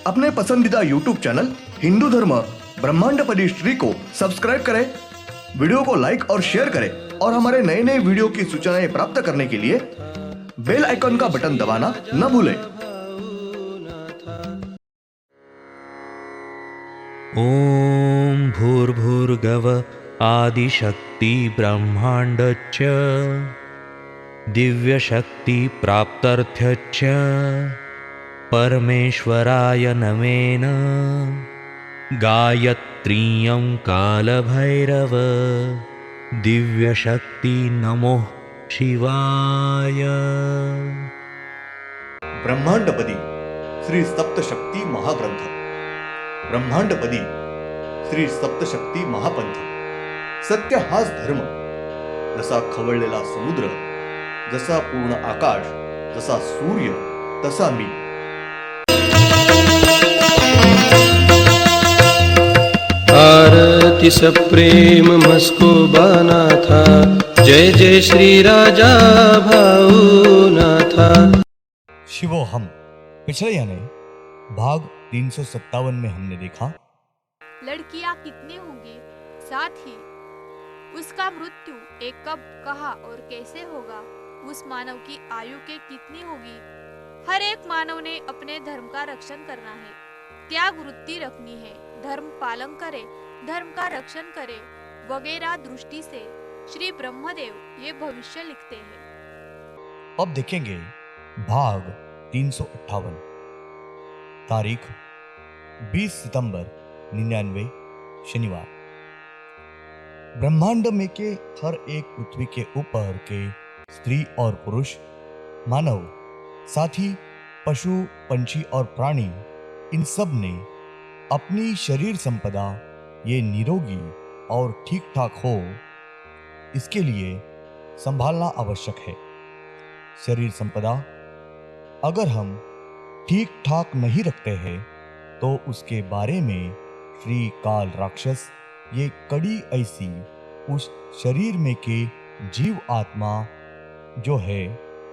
अपने पसंदीदा YouTube channel Hindu धर्म ब्रह्मांडपदी श्री को सब्सक्राइब करें, वीडियो को लाइक और शेयर करें और हमारे नए नए वीडियो की सूचनाएं प्राप्त करने के लिए बेल आइकन का बटन दबाना न भूलें। ॐ भूर्भुर्गव आदिशक्ति ब्रह्माण्डच्च दिव्यशक्ति प्राप्त्यर्थ्यच्च परमेश्वराय नमेन गायत्रीयं कालभैरव दिव्यशक्ति नमो शिवाय। ब्रह्मांडपदी श्री सप्तशक्ती महाग्रंथ, ब्रह्मांडपदी श्री सप्तशक्ती महापंथ। सत्य हाच धर्म, जसा खवळलेला समुद्र, जसा पूर्ण आकाश, जसा सूर्य तसा मी। आरती सप्रेम मस्कोबानाथा, जय जय श्री राजा भाऊनाथा। शिवोहम। पिछले यानी भाग 357 में हमने देखा लड़कियां कितनी होंगी, साथ ही उसका मृत्यु एक कब, कहाँ और कैसे होगा, उस मानव की आयु के कितनी होगी। हर एक मानव ने अपने धर्म का रक्षण करना है, त्याग वृत्ति रखनी है, धर्म पालन करे, धर्म का रक्षण करे वगैरह दृष्टि से श्री ब्रह्मदेव ये भविष्य लिखते हैं। अब देखेंगे भाग 358, तारीख 20 सितंबर 99 शनिवार। ब्रह्मांड में के हर एक पृथ्वी के ऊपर के स्त्री और पुरुष, मानव, साथ ही पशु, पंछी और प्राणी, इन सब ने अपनी शरीर संपदा ये निरोगी और ठीक ठाक हो, इसके लिए संभालना आवश्यक है। शरीर संपदा अगर हम ठीक ठाक नहीं रखते हैं तो उसके बारे में श्री काल राक्षस ये कड़ी ऐसी उस शरीर में के जीव आत्मा जो है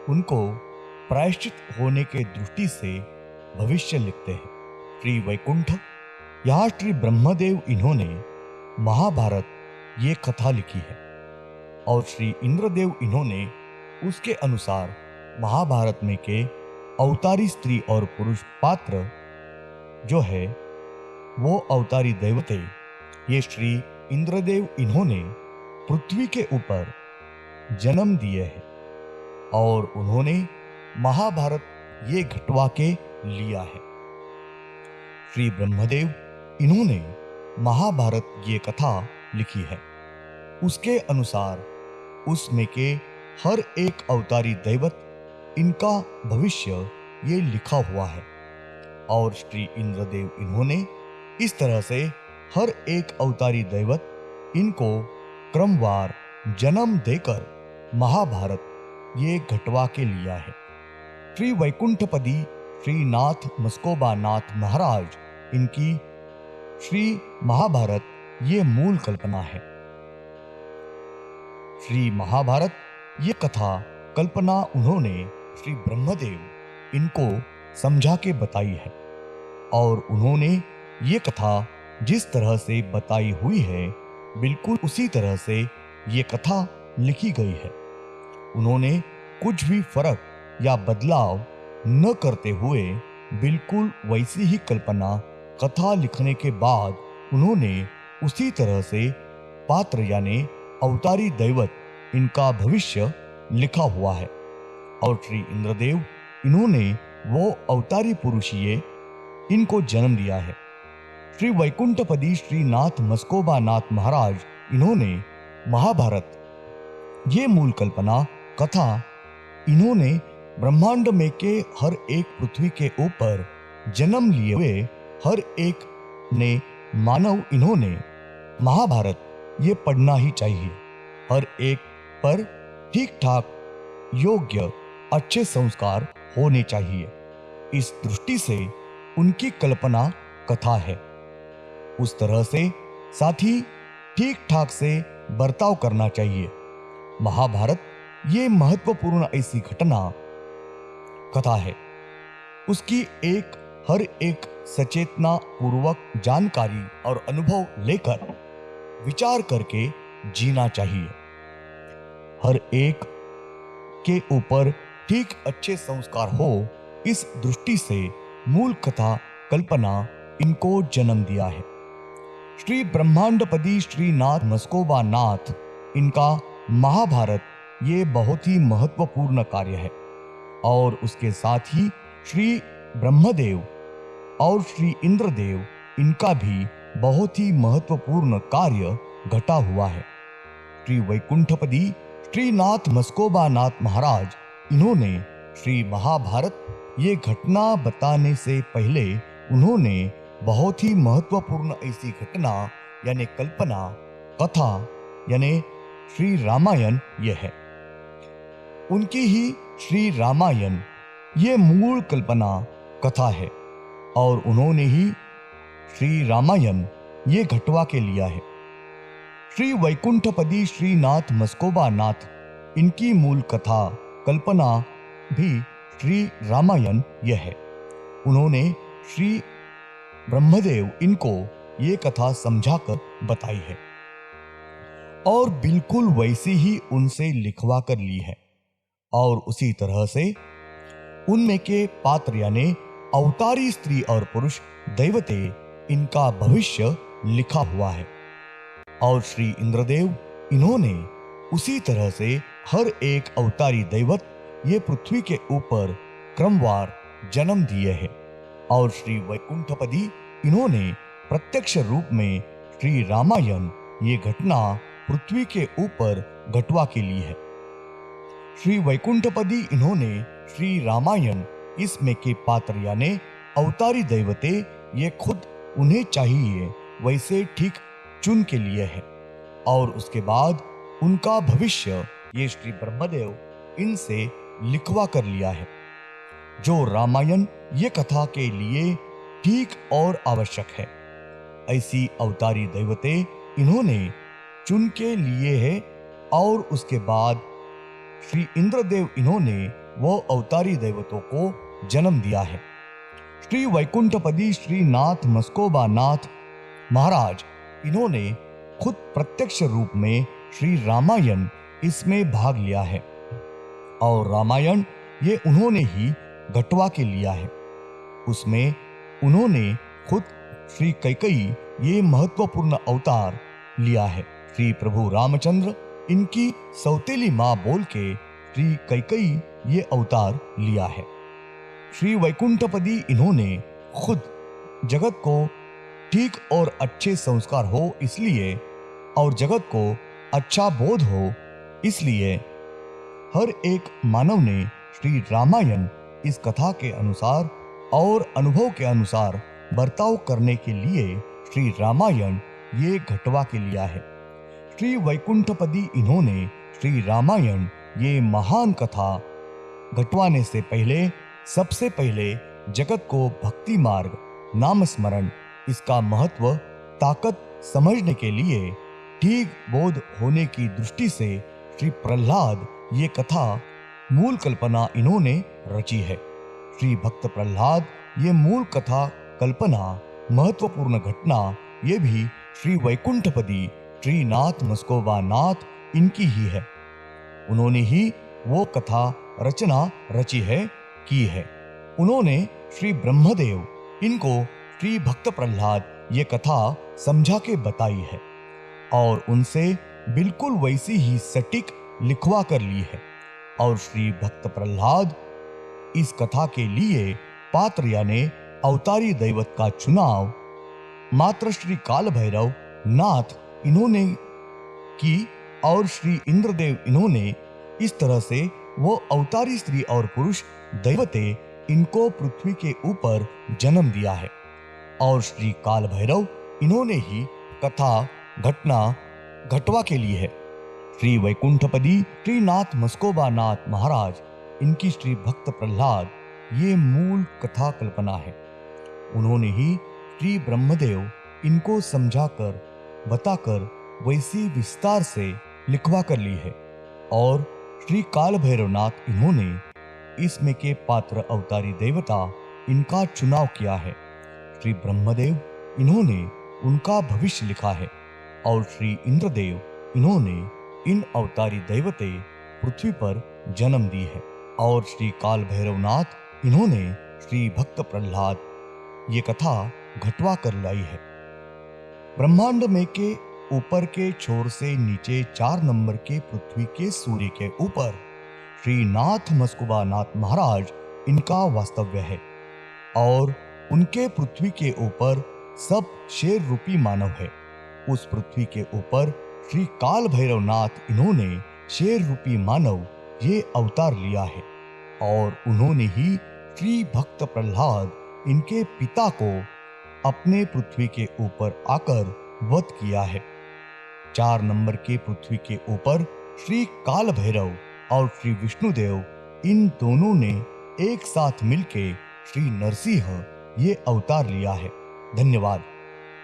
उनको प्रायश्चित होने के दृष्टि से भविष्य लिखते हैं। श्री वैकुंठ, यहाँ श्री ब्रह्मदेव इन्होंने महाभारत ये कथा लिखी है और श्री इंद्रदेव इन्होंने उसके अनुसार महाभारत में के अवतारी स्त्री और पुरुष पात्र जो है वो अवतारी देवते, ये श्री इंद्रदेव इन्होंने पृथ्वी के ऊपर जन्म दिए हैं और उन्होंने महाभारत ये घटवा के लिया है। श्री ब्रह्मदेव इन्होंने महाभारत ये कथा लिखी है, उसके अनुसार उसमें के हर एक अवतारी दैवत इनका भविष्य ये लिखा हुआ है और श्री इंद्रदेव इन्होंने इस तरह से हर एक अवतारी दैवत इनको क्रमवार जन्म देकर महाभारत ये घटवा के लिया है। श्री वैकुंठपदी श्रीनाथ मस्कोबा नाथ महाराज इनकी श्री महाभारत ये मूल कल्पना है। श्री महाभारत ये कथा कल्पना उन्होंने श्री ब्रह्मदेव इनको समझा के बताई है और उन्होंने ये कथा जिस तरह से बताई हुई है बिल्कुल उसी तरह से ये कथा लिखी गई है। उन्होंने कुछ भी फर्क या बदलाव न करते हुए बिल्कुल वैसी ही कल्पना कथा लिखने के बाद उन्होंने उसी तरह से पात्र यानी अवतारी दैवत इनका भविष्य लिखा हुआ है और श्री इंद्रदेव इन्होंने वो अवतारी पुरुष ये इनको जन्म दिया है। श्री वैकुंठपदी श्रीनाथ मस्कोबा नाथ महाराज इन्होंने महाभारत ये मूल कल्पना कथा इन्होंने ब्रह्मांड में के हर एक पृथ्वी के ऊपर जन्म लिए हुए हर एक ने मानव इन्होंने महाभारत ये पढ़ना ही चाहिए। हर एक पर ठीक ठाक योग्य अच्छे संस्कार होने चाहिए। इस दृष्टि से उनकी कल्पना कथा है। उस तरह से साथ ही ठीक ठाक से बर्ताव करना चाहिए। महाभारत ये महत्वपूर्ण ऐसी घटना कथा है। उसकी हर एक सचेतना पूर्वक जानकारी और अनुभव लेकर विचार करके जीना चाहिए। हर एक के ऊपर ठीक अच्छे संस्कार हो, इस दृष्टि से मूल कथा कल्पना इनको जन्म दिया है। श्री ब्रह्मांडपति श्रीनाथ मस्कोबा नाथ, इनका महाभारत ये बहुत ही महत्वपूर्ण कार्य है। और उसके साथ ही श्री ब्रह्मदेव और श्री इंद्रदेव, इनका भी बहुत ही महत्वपूर्ण कार्य घटा हुआ है। श्री वैकुंठपति श्रीनाथ मस्कोबा नाथ महाराज, इन्होंने श्री महाभारत ये घटना बताने से पहले उन्होंने बहुत ही महत्वपूर्ण ऐसी घटना यानी कल्पना कथा यानी श्री रामायण ये है। उनकी ही श्री रामायण ये मूल कल्पना कथा है और उन्होंने ही श्री रामायण ये घटवा के लिया है। श्री वैकुंठपति श्रीनाथ मस्कोबा नाथ, इनकी मूल कथा कल्पना भी श्री रामायण यह है। उन्होंने श्री ब्रह्मदेव इनको ये कथा समझाकर बताई है और बिल्कुल वैसी ही उनसे लिखवा कर ली है। और उसी तरह से उनमें के पात्र यानी अवतारी स्त्री और पुरुष दैवते, इनका भविष्य लिखा हुआ है। और श्री इंद्रदेव, इन्होंने उसी तरह से हर एक अवतारी दैवत ये पृथ्वी के ऊपर क्रमवार जन्म दिए हैं। और श्री वैकुंठपति, इन्होंने प्रत्यक्ष रूप में श्री रामायण ये घटना पृथ्वी के ऊपर घटवा के लिए है। श्री वैकुंठपति, इन्होंने श्री रामायण इसमें के पात्र यानी अवतारी दैवते ये खुद उन्हें चाहिए वैसे ठीक चुन के लिए है। और उसके बाद उनका भविष्य ये श्री ब्रह्मदेव इनसे लिखवा कर लिया है, जो रामायण ये कथा के लिए ठीक और आवश्यक है। ऐसी अवतारी दैवते इन्होंने चुन के लिए है। और उसके बाद श्री इंद्रदेव, इन्होंने वो अवतारी दैवतों को जन्म दिया है। श्री वैकुंठपति श्रीनाथ मस्कोबा नाथ महाराज, इन्होंने खुद प्रत्यक्ष रूप में श्री रामायण इसमें भाग लिया है और रामायण ये उन्होंने ही घटवा के लिया है। उसमें उन्होंने खुद श्री कैकेयी ये महत्वपूर्ण अवतार लिया है। श्री प्रभु रामचंद्र, इनकी सौतेली माँ बोल के श्री कैकेयी ये अवतार लिया है। श्री वैकुंठपति, इन्होंने खुद जगत को ठीक और अच्छे संस्कार हो इसलिए और जगत को अच्छा बोध हो इसलिए हर एक मानव ने श्री रामायण इस कथा के अनुसार और अनुभव के अनुसार बर्ताव करने के लिए श्री रामायण ये घटवा के लिया है। श्री वैकुंठपति, इन्होंने श्री रामायण ये महान कथा घटवाने से पहले सबसे पहले जगत को भक्ति मार्ग नाम स्मरण इसका महत्व ताकत समझने के लिए ठीक बोध होने की दृष्टि से श्री प्रहलाद ये कथा मूल कल्पना इन्होंने रची है। श्री भक्त प्रहलाद ये मूल कथा कल्पना महत्वपूर्ण घटना ये भी श्री वैकुंठपति श्रीनाथ मस्कोबा नाथ इनकी ही है। उन्होंने ही वो कथा रचना रची है की है। उन्होंने श्री ब्रह्मदेव इनको श्री भक्त प्रहलाद ये कथा समझा के बताई है और उनसे बिल्कुल वैसी ही सटीक लिखवा कर ली है। और श्री भक्त प्रहलाद इस कथा के लिए पात्र यानी अवतारी दैवत का चुनाव मात्र श्री काल भैरव नाथ इन्होंने की और श्री इंद्रदेव इन्होंने इस तरह से वो अवतारी स्त्री और पुरुष दैवते इनको पृथ्वी के ऊपर जन्म दिया है। और श्री काल भैरव इन्होंने ही कथा घटना घटवा के लिए है। श्री वैकुंठपति श्रीनाथ मस्कोबा नाथ महाराज, इनकी श्री भक्त प्रहलाद ये मूल कथा कल्पना है। उन्होंने ही श्री ब्रह्मदेव इनको समझाकर बताकर वैसी विस्तार से लिखवा कर ली है। और श्री काल भैरवनाथ इन्होंने इसमें के पात्र अवतारी देवता इनका चुनाव किया है। श्री ब्रह्मदेव इन्होंने उनका भविष्य लिखा है और श्री इंद्रदेव इन्होंने इन अवतारी देवते पृथ्वी पर जन्म दी है और श्री काल भैरवनाथ इन्होंने श्री भक्त प्रहलाद ये कथा घटवा कर लाई है। ब्रह्मांड में के ऊपर के छोर से नीचे 4 नंबर के पृथ्वी के सूर्य के ऊपर श्री नाथ मस्कुबा नाथ महाराज इनका वास्तव्य है और उनके पृथ्वी के ऊपर सब शेर रूपी मानव है। उस पृथ्वी के ऊपर श्री काल भैरवनाथ इन्होंने शेर रूपी मानव ये अवतार लिया है और उन्होंने ही श्री भक्त प्रहलाद इनके पिता को अपने पृथ्वी के ऊपर आकर वध किया है। 4 नंबर के पृथ्वी के ऊपर श्री काल भैरव और श्री विष्णुदेव इन दोनों ने एक साथ मिलके श्री नरसिंह ये अवतार लिया है। धन्यवाद।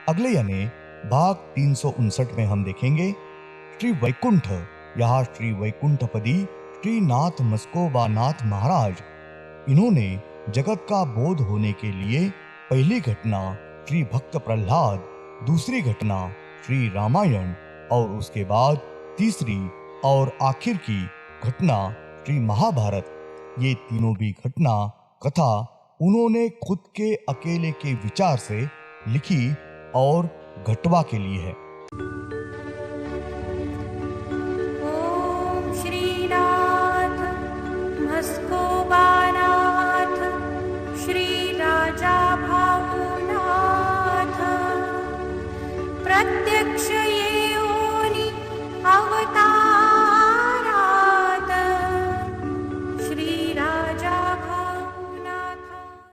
अगले यानी भाग 359 में हम देखेंगे श्री वैकुंठ। यहाँ श्री वैकुंठपदी श्री नाथ मस्कोबा नाथ महाराज इन्होंने जगत का बोध होने के लिए पहली घटना श्री भक्त प्रहलाद, दूसरी घटना श्री रामायण और उसके बाद तीसरी और आखिर की घटना श्री महाभारत, ये तीनों भी घटना कथा उन्होंने खुद के अकेले के विचार से लिखी और घटवा के लिए है।